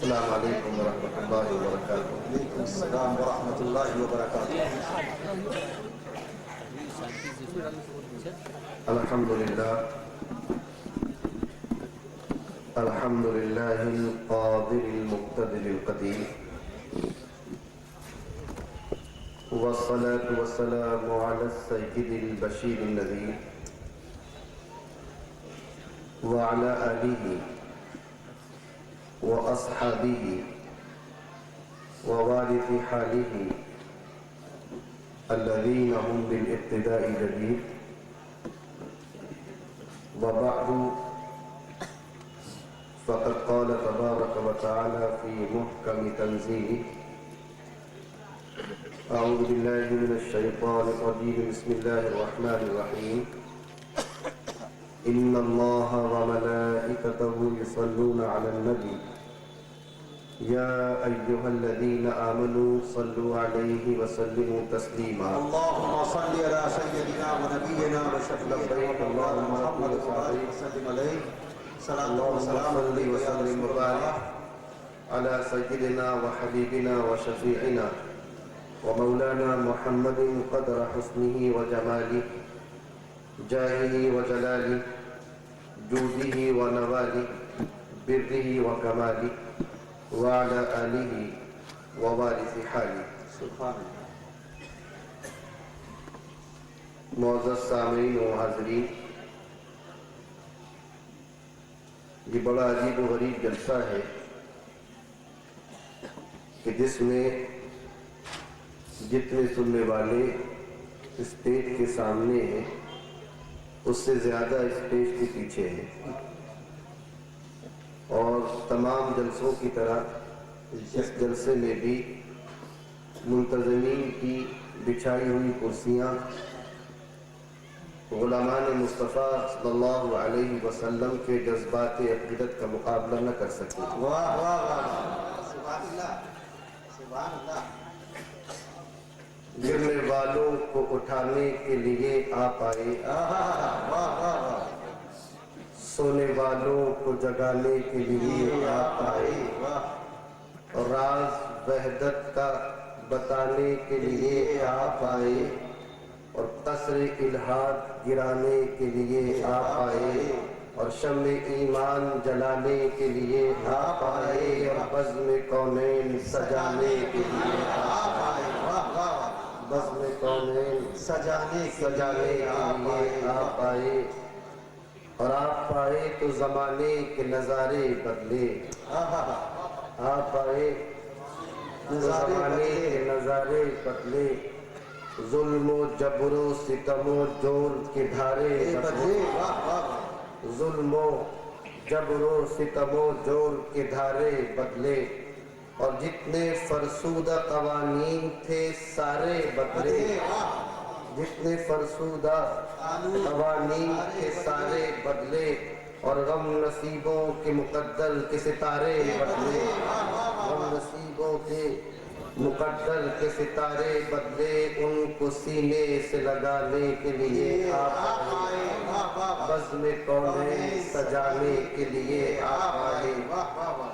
السلام علیکم ورحمۃ اللہ وبرکاتہ۔ وعلیکم السلام ورحمۃ اللہ وبرکاتہ۔ الحمدللہ الحمدللہ القادر المقتدر القدیر، والصلاة والسلام علی السید البشیر النذیر وعلی آلہ وأصحابه ووارث حاله الذين هم بالاقتداء جدير، وبعد فقد قال تبارك وتعالى في محكم تنزيله: أعوذ بالله من الشيطان الرجيم، بسم الله الرحمن الرحيم، إن الله وملائكته يصلون على النبي يا أيها الذين آمنوا صلوا عليه وسلموا تسليما۔ اللهم صل على سيدنا ونبينا وشفيعنا مولانا محمد وآله وسلم عليه صلاة وسلام عليك يا رسول الله على سيدنا وحبيبنا وشفيعنا ومولانا محمد قدر حسنه وجماله جاهه وجلاله جوده ونواله بره وكماله وعلى آله ووارث حاله۔ سبحان اللہ۔ معزز سامعین و حاضرین، یہ بڑا عجیب و غریب جلسہ ہے کہ جس میں جتنے سننے والے اسٹیج کے سامنے ہیں اس سے زیادہ اسٹیج کے پیچھے ہیں، اور تمام جلسوں کی طرح اس جلسے میں بھی منتظمین کی بچھائی ہوئی کرسیاں غلامان مصطفیٰ صلی اللہ علیہ وسلم کے جذبات عقیدت کا مقابلہ نہ کر سکیں۔ واہ واہ واہ، سبحان اللہ سبحان اللہ۔ گرنے والوں کو اٹھانے کے لیے آپ آئے، واہ واہ واہ، سونے والوں کو جگانے کے لیے آپ آئے، راز وحدت کا بتانے کے لیے آپ آئے، اور قصر الہاد گرانے کے لیے آپ آئے، اور شمع ایمان جلانے کے لیے آپ آئے، اور بزم کونین سجانے کے لیے آپ آئے، بزم کونین سجانے کے سجانے کے لیے آپ آئے، اور آپ آئے تو زمانے کے نظارے بدلے، آپ آئے تو زمانے کے نظارے بدلے، ظلم و جبر و ستم و جور کے دھارے بدلے، ظلم و جبر و ستم و جور کے دھارے بدلے، اور جتنے فرسودہ قوانین تھے سارے بدلے، جتنے فرسودہ قوانین کے سارے بدلے، اور غم نصیبوں کے مقدر کے ستارے بدلے، غم نصیبوں کے مقدر کے ستارے بدلے، ان کو سینے سے لگانے کے لیے آپ آئے، بزم کونین سجانے کے لیے آپ آئے،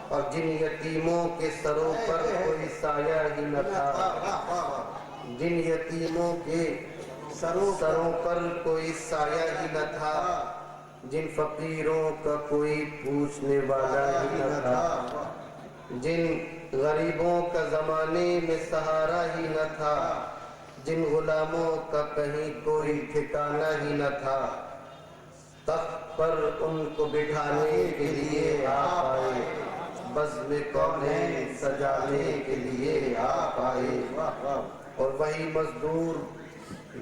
اور جن یتیموں کے سروں پر کوئی سایہ ہی نہ تھا، جن یتیموں کے سروں پر کوئی سایہ ہی نہ تھا، جن فقیروں کا کوئی پوچھنے والا ہی نہ تھا، جن غریبوں کا زمانے میں سہارا ہی نہ تھا، جن غلاموں کا کہیں کوئی ٹھکانہ ہی نہ تھا، تخت پر ان کو بٹھانے کے لیے آپ آئے، بزم کونین سجانے کے لیے آپ آئے، اور وہی مزدور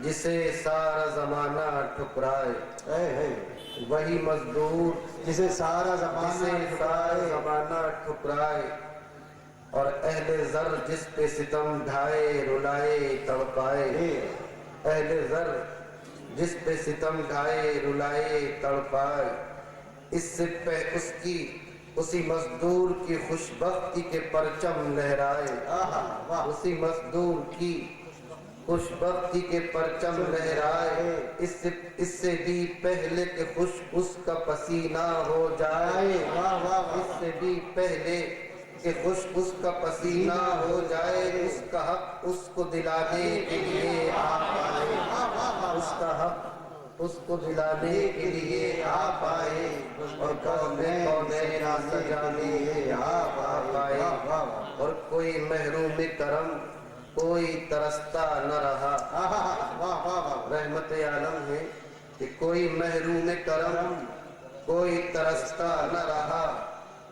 جسے سارا زمانہ ٹھکرائے، وہی مزدور جسے سارا زمانہ ٹھکرائے، اور اہل زر جس پہ ستم ڈھائے رلائے تڑپائے، اہل زر جس پہ ستم ڈھائے رلائے تڑپائے، اس سے اسی مزدور کی خوشبختی کے پرچم لہرائے، اسی مزدور کی خوشبختی کے پرچم لہرائے، اس سے بھی پہلے کہ خوش اس کا پسینہ ہو جائے، اس سے بھی پہلے کہ خشک اس کا پسینہ ہو جائے، اس کا حق اس کو دلانے کے لیے آپ آئے، اس کا حق اس کو دلانے کے لیے آپ آئے، اور کونین سجانے کے لیے آپ آئے، اور کوئی محروم کرم کوئی ترستا نہ رہا۔ رحمت عالم ہے کہ کوئی محروم کرم کوئی ترستا نہ رہا،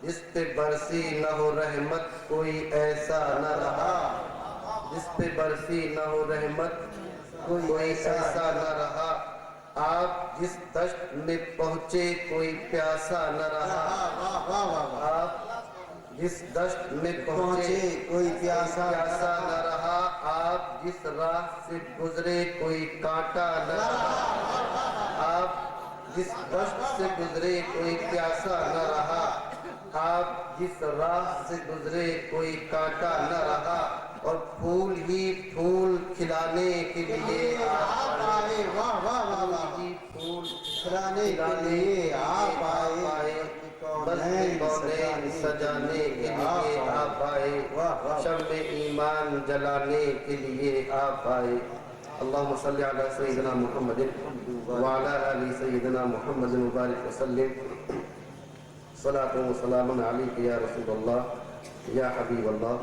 جس پہ برسی نہ ہو رحمت کوئی ایسا نہ رہا، جس پہ برسی نہ ہو رحمت کوئی ایسا نہ رہا۔ آپ جس دشت میں پہنچے کوئی پیاسا نہ رہا، آپ جس دشت میں پہنچے کوئی پیاسا نہ رہا، آپ جس راہ سے گزرے کوئی کانٹا نہ رہا، آپ جس دشت سے گزرے کوئی پیاسا نہ رہا، آپ جس راہ سے گزرے کوئی کانٹا نہ رہا، اور پھول ہی پھول کھلانے کے لیے آپ آئے، پھول ہی پھول کھلانے کے لیے آپ آئے، کونین سجانے کے لیے آپ آئے، شمع ایمان جلانے کے لیے آپ آئے۔ اللہم صلی علی سیدنا محمد وعلی آل سیدنا محمد مبارک وسلم، صلاۃ و سلام علیک یا رسول اللہ یا حبیب اللہ۔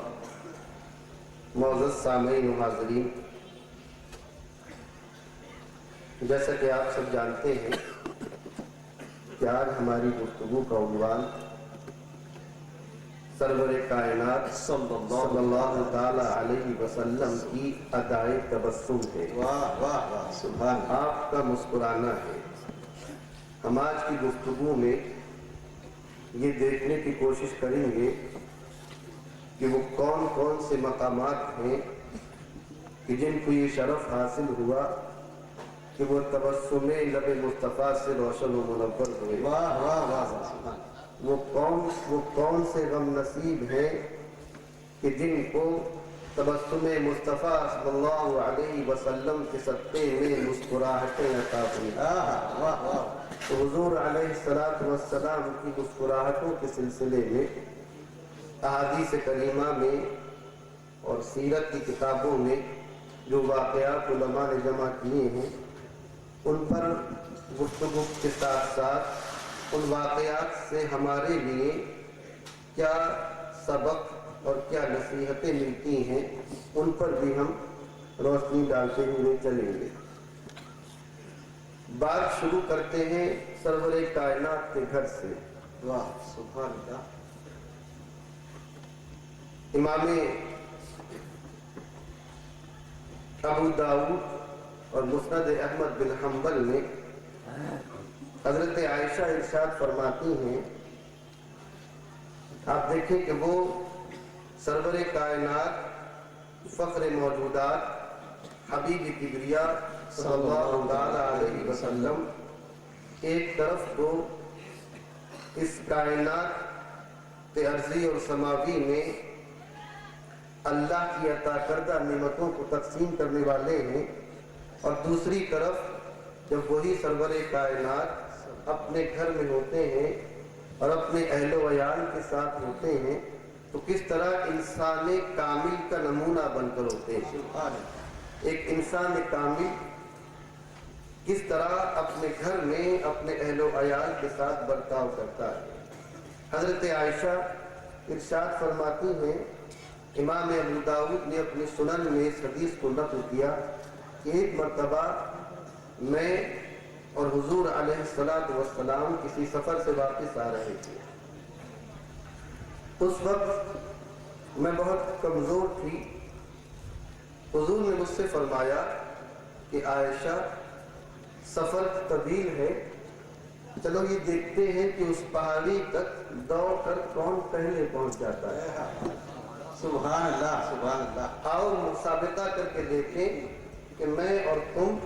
معزز سامعین و حاضرین، جیسا کہ آپ سب جانتے ہیں کہ آج ہماری گفتگو کا عنوان سرور کائنات صلی اللہ تعالی علیہ وسلم کی ادائے تبسم ہے۔ واہ واہ واہ، سبحان اللہ۔ آپ کا مسکرانا ہے۔ ہم آج کی گفتگو میں یہ دیکھنے کی کوشش کریں گے کہ وہ کون کون سے مقامات ہیں کہ جن کو یہ شرف حاصل ہوا کہ وہ تبسم لب مصطفیٰ سے روشن و منور ہوئے۔ واہ واہ واہ، سبحان وہ کون سے غم نصیب ہیں کہ جن کو تبسم مصطفیٰ صلی اللہ علیہ وسلم کے صدقے میں مسکراہٹیں عطا ہوئی۔ اللہ، واہ واہ۔ تو حضور علیہ السلام کی مسکراہٹوں کے سلسلے میں احادیث کریمہ میں اور سیرت کی کتابوں میں جو واقعات علماء نے جمع کیے ہیں، ان پر گفتگو کے ساتھ ساتھ ان واقعات سے ہمارے لیے کیا سبق اور کیا نصیحتیں ملتی ہیں، ان پر بھی ہم روشنی ڈالتے ہوئے چلیں گے۔ بات شروع کرتے ہیں سرور کائنات کے گھر سے۔ واہ، سبحان اللہ۔ امام ابو داؤد اور مسند احمد بن حنبل میں حضرت عائشہ ارشاد فرماتی ہیں، آپ دیکھیں کہ وہ سرور کائنات فخر موجودات حبیب کبریا صلی اللہ علیہ وسلم ایک طرف کو اس کائنات ارضی اور سماوی میں اللہ کی عطا کردہ نعمتوں کو تقسیم کرنے والے ہیں، اور دوسری طرف جب وہی سرور کائنات اپنے گھر میں ہوتے ہیں اور اپنے اہل و عیال کے ساتھ ہوتے ہیں تو کس طرح انسان کامل کا نمونہ بن کر ہوتے ہیں۔ ایک انسان کامل کس طرح اپنے گھر میں اپنے اہل و عیال کے ساتھ برتاؤ کرتا ہے۔ حضرت عائشہ ارشاد فرماتی ہیں، امام ابو داؤد نے اپنی سنن میں اس حدیث کو نقل کیا کہ ایک مرتبہ میں اور حضور علیہ السلام کسی سفر سے واپس آ رہے تھے۔ اس وقت میں بہت کمزور تھی۔ حضور نے مجھ سے فرمایا کہ عائشہ سفر طویل ہے، چلو یہ دیکھتے ہیں کہ اس پہاڑی تک دوڑ کر کون پہلے پہنچ جاتا ہے۔ سبحان اللہ، سبحان اللہ۔ آؤ مسابقہ کر کے دیکھیں کہ میں اور تم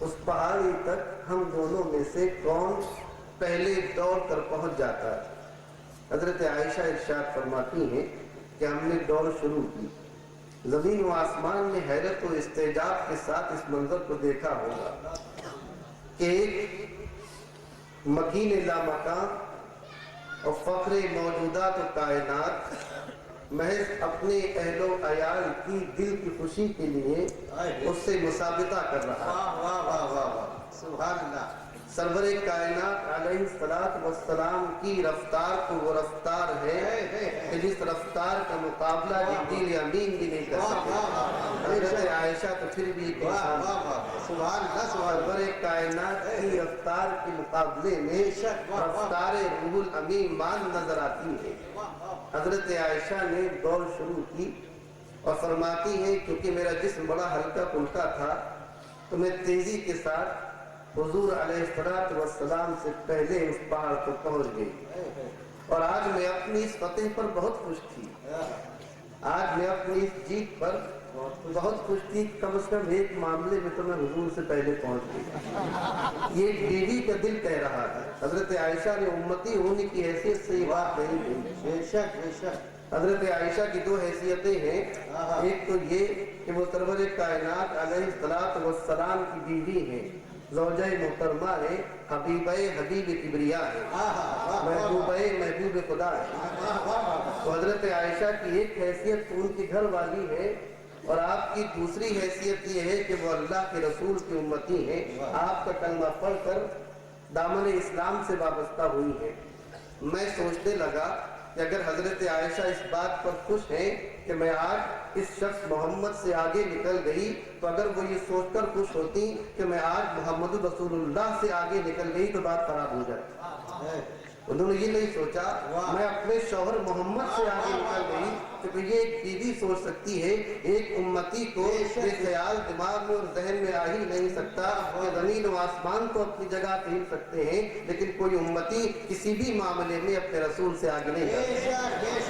اس پہاڑی تک ہم دونوں میں سے کون پہلے دوڑ کر پہنچ جاتا ہے۔ حضرت عائشہ ارشاد فرماتی ہیں کہ ہم نے دوڑ شروع کی۔ زمین و آسمان نے حیرت و استعجاب کے ساتھ اس منظر کو دیکھا ہوگا کہ ایک مکین لامکان اور فخر موجودات و کائنات محض اپنے اہل و عیال کی دل کی خوشی کے لیے اس سے مسابقہ کر رہا ہے۔ واہ واہ واہ واہ واہ سبحان اللہ۔ سرور کائنات علیہ السلام کی رفتار تو وہ رفتار ہے کہ جس رفتار کا مقابلہ جبریل امین بھی نہیں کر سکتے۔ حضرت عائشہ تو پھر بھی ایک انسان ہے۔ سبحان اللہ سبحان اللہ۔ سرور کائنات کی رفتار کے مقابلے میں رفتار روح الامین مان نظر آتی ہے۔ حضرت عائشہ نے دور شروع کی اور فرماتی ہے کیونکہ میرا جسم بڑا ہلکا پھلکا تھا تو میں تیزی کے ساتھ حضور علیہ السلام سے پہلے اس پہاڑ کو پہنچ گئی، اور آج میں اپنی اس فتح پر بہت خوش تھی، آج میں اپنی اس جیت پر بہت خوش تھی۔ کم از کم ایک معاملے میں تو میں حضور سے پہلے پہنچ گئی۔ یہ بیوی کا دل کہہ رہا ہے۔ حضرت عائشہ نے امتی ہونے کی حیثیت سے یہ بات نہیں کہی۔ بے شک بے شک۔ حضرت عائشہ کی دو حیثیتیں ہیں، ایک تو یہ کہ وہ سرور کائنات علیہ السلام کی بیوی ہیں، زوجہ محترمہ ہے، حبیبہ حبیب کبریا ہے، محبوبہ محبوب خدا ہے۔ تو حضرت عائشہ کی ایک حیثیت تو ان کی گھر والی ہے، اور آپ کی دوسری حیثیت یہ ہے کہ وہ اللہ کے رسول کی امتی ہیں، آپ کا کلمہ پڑھ کر دامن اسلام سے وابستہ ہوئی ہے۔ میں سوچنے لگا کہ اگر حضرت عائشہ اس بات پر خوش ہیں کہ میں آج اس شخص محمد سے آگے نکل گئی، تو اگر وہ یہ سوچ کر خوش ہوتی کہ میں آج محمد رسول اللہ سے آگے نکل گئی تو بات خراب ہو جاتی۔ انہوں نے یہ نہیں سوچا میں اپنے شوہر محمد سے آگے نکل گئی، کیونکہ یہ ایک بیوی سوچ سکتی ہے، ایک امتی کو یہ خیال دماغ میں اور ذہن میں آ ہی نہیں سکتا کہ زمین و آسمان تو اپنی جگہ پہ ہل سکتے ہیں لیکن کوئی امتی کسی بھی معاملے میں اپنے رسول سے آگے نہیں جا سکتا۔